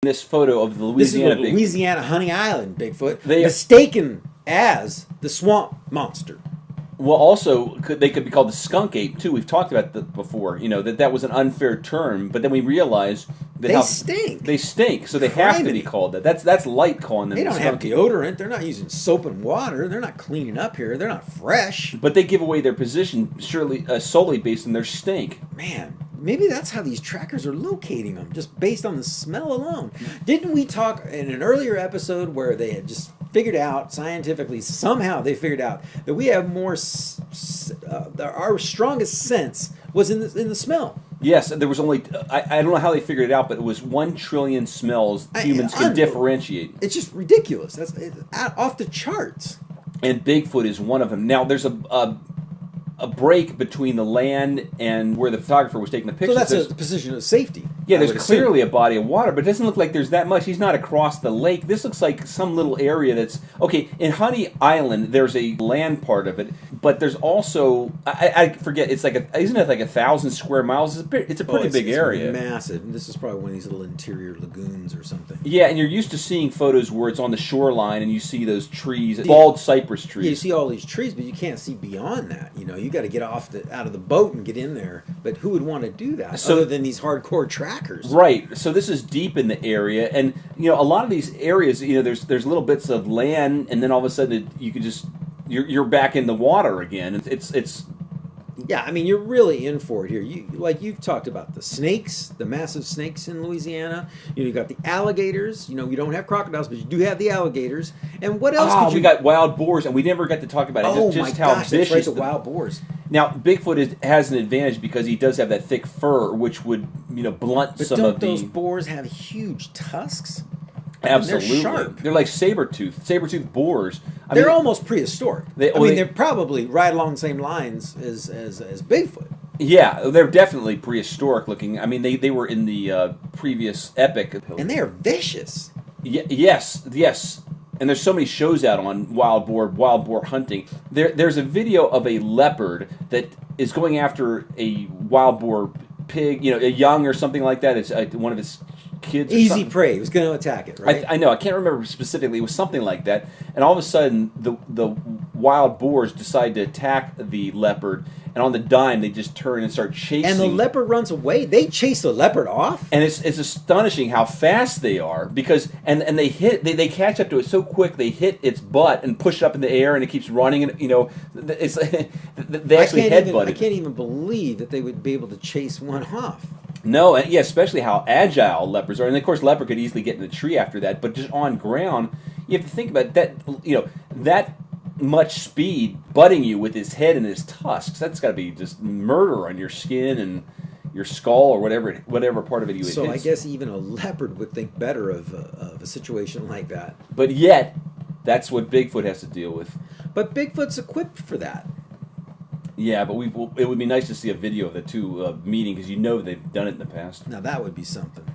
This photo of the This is Louisiana the Louisiana Honey Island Bigfoot, mistaken as the swamp monster. Well, also, they could be called the skunk ape, too. We've talked about that before, that was an unfair term, but then we realized that they stink. They stink, so they have to be called that. That's light calling them They the don't have skunk ape. deodorant. They're not using soap and water. They're not cleaning up here. They're not fresh. But they give away their position solely based on their stink. Man, maybe that's how these trackers are locating them, just based on the smell alone. Didn't we talk in an earlier episode where they had just figured out scientifically, somehow they figured out that we have more, our strongest sense was in the smell. Yes, there was only, I don't know how they figured it out, but it was 1 trillion smells humans can differentiate. It's just ridiculous. It's off the charts. And Bigfoot is one of them. Now, there's a break between the land and where the photographer was taking the pictures. So that's a position of safety. Yeah, there's clearly a body of water, but it doesn't look like there's that much. He's not across the lake. This looks like some little area that's... Okay, in Honey Island, there's a land part of it, but there's also... I forget, it's like isn't it like 1,000 square miles? It's a pretty big area. It's massive. And this is probably one of these little interior lagoons or something. Yeah, and you're used to seeing photos where it's on the shoreline and you see those trees, bald cypress trees. Yeah, you see all these trees, but you can't see beyond that. You got to get out of the boat and get in there. But who would want to do that other than these hardcore trackers? Right. So this is deep in the area, and a lot of these areas, there's little bits of land, and then all of a sudden you could just you're back in the water again. It's Yeah, I mean, you're really in for it here. You've talked about the snakes, the massive snakes in Louisiana. You got the alligators. You don't have crocodiles, but you do have the alligators. And what else? We got wild boars, and we never got to talk about it. Oh just my how gosh, vicious that's right, the wild boars. Now, Bigfoot has an advantage because he does have that thick fur, which would blunt some of the. But don't those boars have huge tusks? Absolutely, they're sharp. They're like saber-toothed boars. They're almost prehistoric. They're probably right along the same lines as Bigfoot. Yeah, they're definitely prehistoric looking. I mean, they were in the previous epic. And they are vicious. Yes. And there's so many shows out on wild boar hunting. There's a video of a leopard that is going after a wild boar pig, a young or something like that. It's one of his kids. Easy prey. He was going to attack it, right? I know. I can't remember specifically. It was something like that. And all of a sudden, the wild boars decide to attack the leopard. And on the dime, they just turn and start chasing. And the leopard runs away. They chase the leopard off. And it's astonishing how fast they are because and they catch up to it so quick. They hit its butt and push it up in the air, and it keeps running. And it's they actually headbutt it. I can't even believe that they would be able to chase one off. No, and yeah, especially how agile leopards are. And of course, leopard could easily get in the tree after that. But just on ground, you have to think about that. That much speed butting you with his head and his tusks. That's got to be just murder on your skin and your skull or whatever part of it you would hit. So I guess even a leopard would think better of a situation like that. But yet, that's what Bigfoot has to deal with. But Bigfoot's equipped for that. Yeah, but it would be nice to see a video of the two meeting because they've done it in the past. Now that would be something.